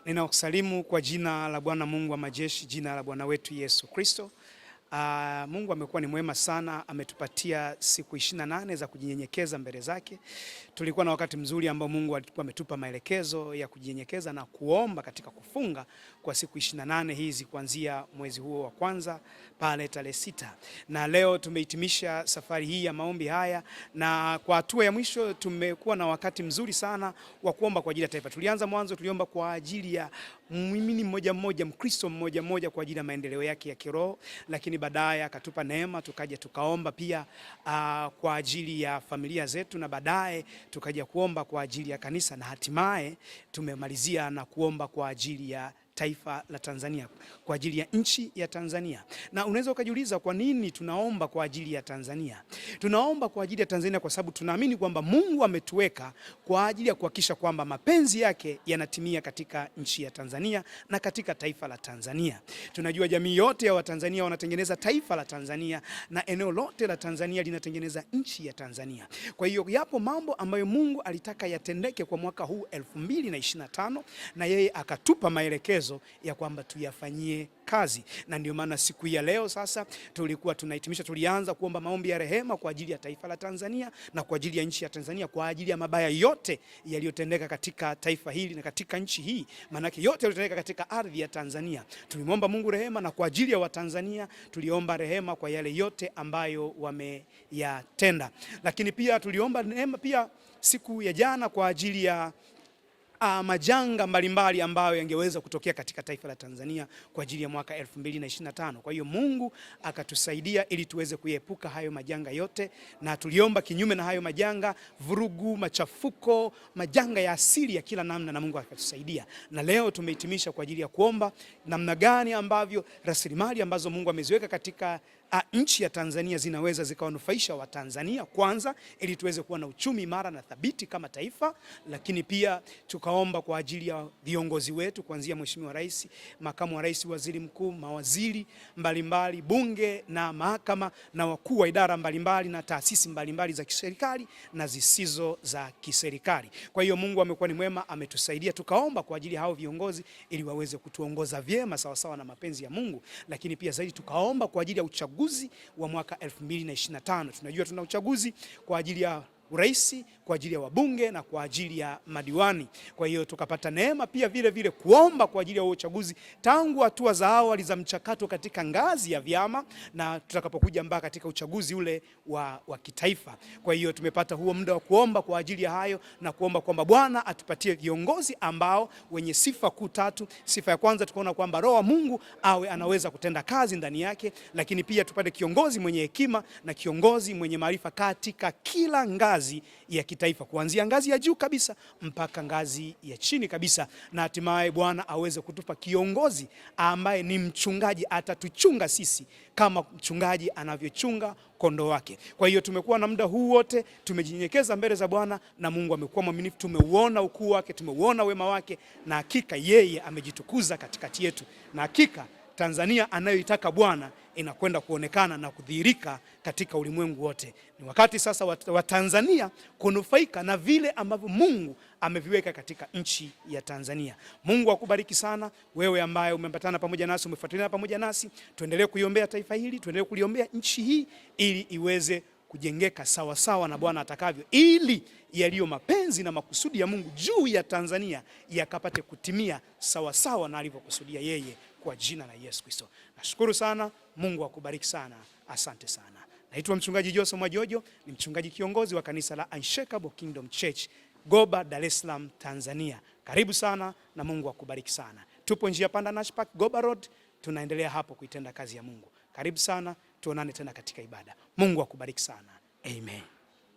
Ninakusalimu kwa jina la Bwana Mungu wa majeshi, jina la Bwana wetu Yesu Kristo. Mungu amekuwa ni mwema sana, ametupatia siku 28 za kujinyenyekeza mbele zake. Tulikuwa na wakati mzuri ambao Mungu alikuwa ametupa maelekezo ya kujinyenyekeza na kuomba katika kufunga kwa siku 28 hizi kuanzia mwezi huo wa kwanza pale tarehe 6. Na leo tumehitimisha safari hii ya maombi haya, na kwa hatua ya mwisho tumekuwa na wakati mzuri sana wa kuomba kwa ajili ya taifa. Tulianza mwanzo tuliomba kwa ajili ya muumini mmoja mmoja, Mkristo mmoja mmoja kwa ajili ya maendeleo yake ya kiroho, lakini baadaye akatupa neema tukaja tukaomba pia kwa ajili ya familia zetu, na baadaye tukaja kuomba kwa ajili ya kanisa, na hatimaye tumemalizia na kuomba kwa ajili ya taifa la Tanzania, kwa ajili ya nchi ya Tanzania. Na unaweza ukajiuliza kwa nini tunaomba kwa ajili ya Tanzania? Tunaomba kwa ajili ya Tanzania kwa sababu tunaamini kwamba Mungu ametuweka kwa ajili ya kuhakikisha kwamba mapenzi yake yanatimia katika nchi ya Tanzania na katika taifa la Tanzania. Tunajua jamii yote ya Watanzania wanatengeneza taifa la Tanzania, na eneo lote la Tanzania linatengeneza nchi ya Tanzania. Kwa hiyo yapo mambo ambayo Mungu alitaka yatendeke kwa mwaka huu 2025, na yeye akatupa maelekezo ya kwamba tuyafanyie kazi. Na ndio maana siku ya leo sasa tulikuwa tunahitimisha, tulianza kuomba maombi ya rehema kwa ajili ya taifa la Tanzania na kwa ajili ya nchi ya Tanzania, kwa ajili ya mabaya yote yaliyotendeka katika taifa hili na katika nchi hii, maana yake yote yaliyotendeka katika ardhi ya Tanzania. Tulimwomba Mungu rehema, na kwa ajili ya Watanzania tuliomba rehema kwa yale yote ambayo wameyatenda. Lakini pia tuliomba rehema pia siku ya jana kwa ajili ya majanga mbalimbali ambayo yangeweza kutokea katika taifa la Tanzania kwa ajili ya mwaka 2025. Kwa hiyo Mungu akatusaidia ili tuweze kuepuka hayo majanga yote, na tuliomba kinyume na hayo majanga, vurugu, machafuko, majanga ya asili ya kila namna, na Mungu akatusaidia. Na leo tumehitimisha kwa ajili ya kuomba namna gani ambavyo rasilimali ambazo Mungu ameziweka katika nchi ya Tanzania zinaweza zikawanufaisha Watanzania kwanza, ili tuweze kuwa na uchumi imara na thabiti kama taifa. Lakini pia tukaomba kwa ajili ya viongozi wetu, kuanzia Mheshimiwa Rais, Makamu wa Rais, Waziri Mkuu, mawaziri mbalimbali, bunge na mahakama, na wakuu wa idara mbalimbali na taasisi mbalimbali za kiserikali na zisizo za kiserikali. Kwa hiyo Mungu amekuwa ni mwema, ametusaidia. Tukaomba kwa ajili ya hao viongozi ili waweze kutuongoza vyema sawa sawa na mapenzi ya Mungu. Lakini pia zaidi tukaomba kwa ajili ya uchaguzi wa mwaka 2025. Tunajua tuna uchaguzi kwa ajili ya urais, kwa ajili ya wabunge na kwa ajili ya madiwani. Kwa hiyo tukapata neema pia vile vile kuomba kwa ajili ya uchaguzi tangu hatua za awali za mchakato katika ngazi ya vyama, na tutakapokuja mpaka katika uchaguzi ule wa kitaifa. Kwa hiyo tumepata huo muda wa kuomba kwa ajili ya hayo, na kuomba kwamba Bwana atupatie viongozi ambao wenye sifa kuu tatu. Sifa ya kwanza, tukaona kwamba Roho wa Mungu awe anaweza kutenda kazi ndani yake, lakini pia tupate kiongozi mwenye hekima na kiongozi mwenye maarifa katika kila ngazi ya kitaifa, kuanzia ngazi ya juu kabisa mpaka ngazi ya chini kabisa, na hatimaye Bwana aweze kutupa kiongozi ambaye ni mchungaji, atatuchunga sisi kama mchungaji anavyochunga kondoo wake. Kwa hiyo tumekuwa na muda huu wote tumejinyenyekeza mbele za Bwana, na Mungu amekuwa mwaminifu. Tumeuona ukuu wake, tumeuona wema wake, na hakika yeye amejitukuza katikati yetu, na hakika Tanzania anayoitaka Bwana inakwenda kuonekana na kudhihirika katika ulimwengu wote. Ni wakati sasa wa Tanzania kunufaika na vile ambavyo Mungu ameviweka katika nchi ya Tanzania. Mungu akubariki sana wewe ambaye umepatana pamoja nasi, umefuatilia pamoja nasi. Tuendelee kuiombea taifa hili, tuendelee kuliombea nchi hii ili iweze kujengeka sawa sawa na Bwana atakavyo, ili yaliyo mapenzi na makusudi ya Mungu juu ya Tanzania yakapate kutimia sawa sawa na alivyokusudia yeye, kwa jina la Yesu Kristo. Nashukuru sana. Mungu akubariki sana. Asante sana. Naitwa mchungaji Joseph Mwajojo, ni mchungaji kiongozi wa kanisa la Unshakable Kingdom Church, Goba, Dar es Salaam, Tanzania. Karibu sana na Mungu akubariki sana. Tupo njia panda Nash Park, Goba Road. Tunaendelea hapo kuitenda kazi ya Mungu. Karibu sana, tuonane tena katika ibada. Mungu akubariki sana. Amen.